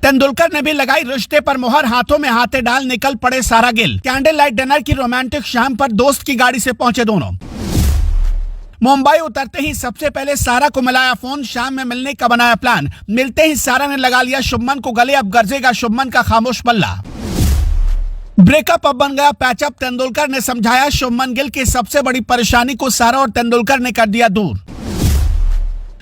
तेंदुलकर ने भी लगाई रिश्ते पर मोहर, हाथों में हाथे डाल निकल पड़े सारा गिल। कैंडल लाइट डिनर की रोमांटिक शाम पर दोस्त की गाड़ी से पहुंचे दोनों। मुंबई उतरते ही सबसे पहले सारा को मिलाया फोन, शाम में मिलने का बनाया प्लान। मिलते ही सारा ने लगा लिया शुभमन को गले, अब गरजेगा शुभमन का खामोश पल्ला। ब्रेकअप अब बन गया पैचअप, तेंदुलकर ने समझाया शुभमन गिल की सबसे बड़ी परेशानी को सारा और तेंदुलकर ने कर दिया दूर।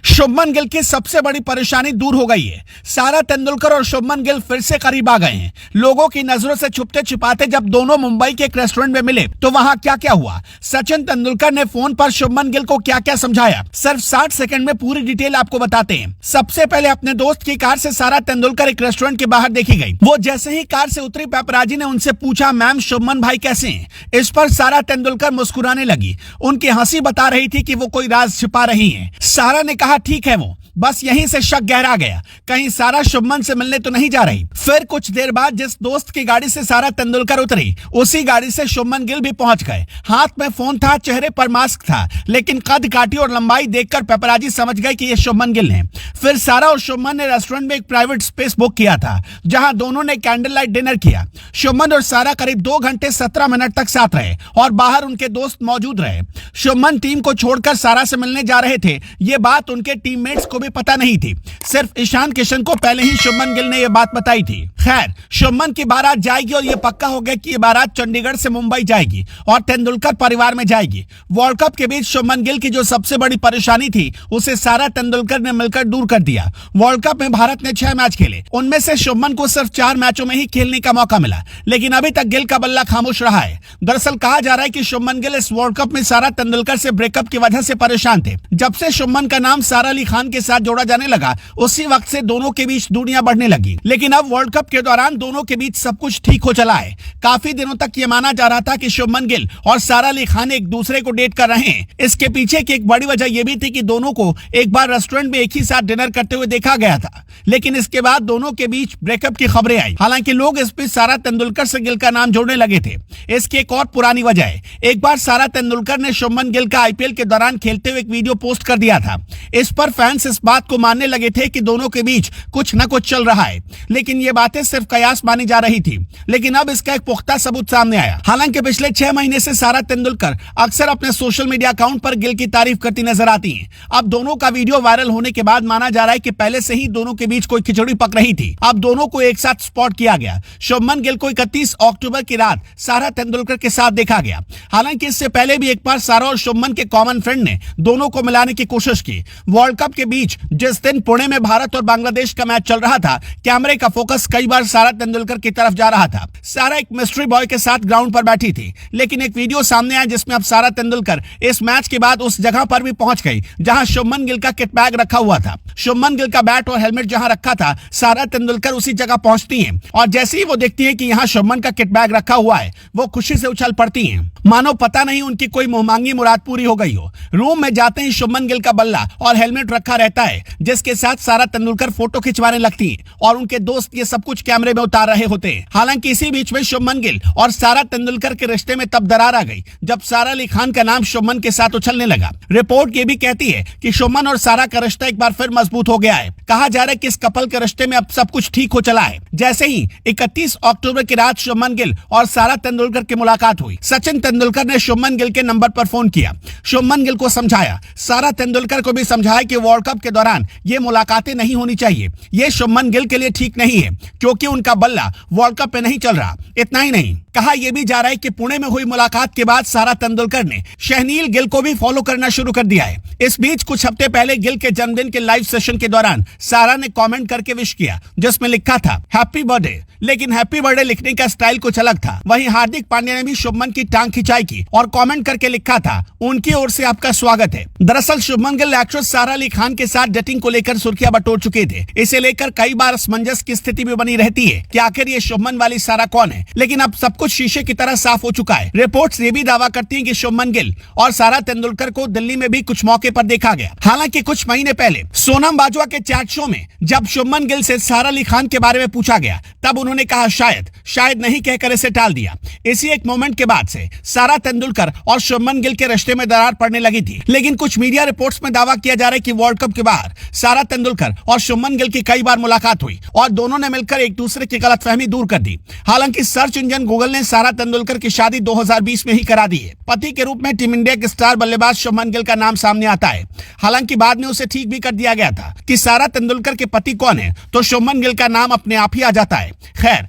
शुभमन गिल की सबसे बड़ी परेशानी दूर हो गई है। सारा तेंदुलकर और शुभमन गिल फिर से करीब आ गए हैं। लोगों की नजरों से छुपते छिपाते जब दोनों मुंबई के एक रेस्टोरेंट में मिले तो वहां क्या क्या हुआ, सचिन तेंदुलकर ने फोन पर शुभमन गिल को क्या क्या समझाया, सिर्फ 60 सेकंड में पूरी डिटेल आपको बताते हैं। सबसे पहले अपने दोस्त की कार से सारा तेंदुलकर एक रेस्टोरेंट के बाहर देखी गई। वो जैसे ही कार से उतरी, पेपराजी ने उनसे पूछा, मैम शुभमन भाई कैसे हैं? इस पर सारा तेंदुलकर मुस्कुराने लगी। उनकी हंसी बता रही थी कि वो कोई राज छिपा रही है। सारा ने कहा ठीक है वो। बस यहीं से शक गहरा गया, कहीं सारा शुभमन से मिलने तो नहीं जा रही। फिर कुछ देर बाद जिस दोस्त की गाड़ी से सारा तेंदुलकर उतरी, उसी गाड़ी से शुभमन गिल भी पहुंच गए। हाथ में फोन था, चेहरे पर मास्क था, लेकिन कद काठी और लंबाई देखकर पेपराजी समझ गए कि ये शुभमन गिल हैं। फिर सारा और शुभमन ने रेस्टोरेंट में एक प्राइवेट स्पेस बुक किया था, जहां दोनों ने कैंडल लाइट डिनर किया। शुभमन और सारा करीब 2 घंटे 17 मिनट तक साथ रहे और बाहर उनके दोस्त मौजूद रहे। शुभमन टीम को छोड़कर सारा से मिलने जा रहे थे, ये बात उनके टीममेट्स को भी पता नहीं थी। सिर्फ ईशान किशन को पहले ही शुभमन गिल ने यह बात बताई थी। खैर, शुभमन की बारात जाएगी और यह पक्का हो गया कि यह बारात चंडीगढ़ से मुंबई जाएगी और तेंदुलकर परिवार में जाएगी। वर्ल्ड कप के बीच शुभमन गिल की जो सबसे बड़ी परेशानी थी, उसे सारा तेंदुलकर ने मिलकर दूर कर दिया। वर्ल्ड कप में भारत ने 6 मैच खेले, उनमें से शुभमन को सिर्फ 4 मैचों में ही खेलने का मौका मिला, लेकिन अभी तक गिल का बल्ला खामोश रहा है। दरअसल कहा जा रहा है कि शुभमन गिल इस वर्ल्ड कप में सारा तेंदुलकर से ब्रेकअप की वजह से परेशान थे। जब से शुभमन का नाम सारा अली खान के साथ जोड़ा जाने लगा, उसी वक्त से दोनों के बीच दूरियां बढ़ने लगी। लेकिन अब वर्ल्ड कप के दौरान दोनों के बीच सब कुछ ठीक हो चला है। काफी दिनों तक ये माना जा रहा था कि शुभमन गिल और सारा अली खान एक दूसरे को डेट कर रहे हैं। इसके पीछे की एक बड़ी वजह यह भी थी कि दोनों को एक बार रेस्टोरेंट में एक ही साथ डिनर करते हुए देखा गया था, लेकिन इसके बाद दोनों के बीच ब्रेकअप की खबरें आई। हालांकि लोग इस बीच सारा तेंदुलकर से गिल का नाम जोड़ने लगे थे। इसकी एक और पुरानी वजह है, एक बार सारा तेंदुलकर ने शुभमन गिल का आईपीएल के दौरान खेलते हुए एक वीडियो पोस्ट कर दिया था। इस पर फैंस इस बात को मानने लगे थे कि दोनों के बीच कुछ न कुछ चल रहा है, लेकिन ये बातें सिर्फ कयास मानी जा रही थी। लेकिन अब इसका एक पुख्ता सबूत सामने आया। हालांकि पिछले 6 महीने से सारा तेंदुलकर अक्सर अपने सोशल मीडिया अकाउंट पर गिल की तारीफ करती नजर आती हैं। अब दोनों का वीडियो वायरल होने के बाद माना जा रहा है कि पहले से ही दोनों के बीच कोई खिचड़ी पक रही थी। अब दोनों को एक साथ स्पॉट किया गया। शुभमन गिल को 31 अक्टूबर की रात सारा तेंदुलकर के साथ देखा गया। हालांकि इससे पहले भी एक बार सारा और शुभमन के कॉमन फ्रेंड ने दोनों को मिलाने की कोशिश की। वर्ल्ड कप के बीच जिस दिन पुणे में भारत और बांग्लादेश का मैच चल रहा था, कैमरे का फोकस कई बार सारा तेंदुलकर की तरफ जा रहा था। सारा एक मिस्ट्री बॉय के साथ ग्राउंड पर बैठी थी, लेकिन एक वीडियो सामने आया जिसमें अब सारा तेंदुलकर इस मैच के बाद उस जगह पर भी पहुंच गई जहां शुभमन गिल का किट बैग रखा हुआ था। शुभमन गिल का बैट और हेलमेट जहां रखा था, सारा तेंदुलकर उसी जगह पहुंचती हैं और जैसे ही वो देखती है कि यहां शुभमन का किट बैग रखा हुआ है, वो खुशी से उछल पड़ती हैं, मानो पता नहीं उनकी कोई मुंहमांगी मुराद पूरी हो गई हो। रूम में जाते ही शुभमन गिल का बल्ला और हेलमेट रखा रहता है, जिसके साथ सारा तेंदुलकर फोटो खिंचवाने लगती है और उनके दोस्त ये सब कुछ कैमरे में उतार रहे होते हैं। हालांकि इसी बीच में शुभमन गिल और सारा तेंदुलकर के रिश्ते में तब दरार आ गई जब सारा अली खान का नाम शुभमन के साथ उछलने लगा। रिपोर्ट ये भी कहती है कि शुभमन और सारा का रिश्ता एक बार फिर मजबूत हो गया है। कहा जा रहा है कि इस कपल के रिश्ते में अब सब कुछ ठीक हो चला है। जैसे ही 31 अक्टूबर की रात शुभमन गिल और सारा तेंदुलकर की मुलाकात हुई, सचिन तेंदुलकर ने शुभमन गिल के नंबर पर फोन किया, शुभमन गिल को समझाया, सारा तेंदुलकर को भी समझाया कि वर्ल्ड कप के दौरान ये मुलाकातें नहीं होनी चाहिए। ये शुभमन गिल के लिए ठीक नहीं है, क्योंकि उनका बल्ला वर्ल्ड कप में नहीं चल रहा। इतना ही नहीं, कहा यह भी जा रहा है कि पुणे में हुई मुलाकात के बाद सारा तेंदुलकर ने शहनील गिल को भी फॉलो करना शुरू कर दिया है। इस बीच कुछ हफ्ते पहले गिल के जन्मदिन के लाइव सेशन के दौरान सारा ने कमेंट करके विश किया, जिसमें लिखा था हैप्पी बर्थडे। लेकिन हैप्पी बर्थडे लिखने का स्टाइल कुछ अलग था। वहीं हार्दिक पांड्या ने भी शुभमन की टांग खिंचाई की और कमेंट करके लिखा था, उनकी ओर से आपका स्वागत है। दरअसल शुभमन गिल एक्ट्रेस सारा अली खान के साथ डेटिंग को लेकर सुर्खियां बटोर चुके थे। इसे लेकर कई बार असमंजस की स्थिति भी बनी रहती है कि आखिर ये शुभमन वाली सारा कौन है। लेकिन अब सब कुछ शीशे की तरह साफ हो चुका है। रिपोर्ट्स ये भी दावा करती हैं कि शुभमन गिल और सारा तेंदुलकर को दिल्ली में भी कुछ मौके पर देखा गया। हालांकि कुछ महीने पहले सोनम बाजवा के चैट शो में जब शुभमन गिल से सारा अली खान के बारे में पूछा गया, तब उन्होंने कहा शायद नहीं कहकर इसे टाल दिया। इसी एक मोमेंट के बाद से सारा तेंदुलकर और शुभमन गिल के रिश्ते में दरार पड़ने लगी थी। लेकिन कुछ मीडिया रिपोर्ट्स में दावा किया जा रहा है कि वर्ल्ड कप के बाहर सारा तेंदुलकर और शुभमन गिल की कई बार मुलाकात हुई और दोनों ने मिलकर एक दूसरे की गलतफहमी दूर कर दी। हालांकि सर्च इंजन गूगल ने सारा तेंदुलकर की शादी 2020 में ही करा दी है। पति के रूप में टीम इंडिया के स्टार बल्लेबाज शुभमन गिल का नाम सामने आता है। हालांकि बाद में उसे ठीक भी कर दिया गया था कि सारा तेंदुलकर के पति कौन है, तो शुभमन गिल का नाम अपने आप ही आ जाता है। खैर,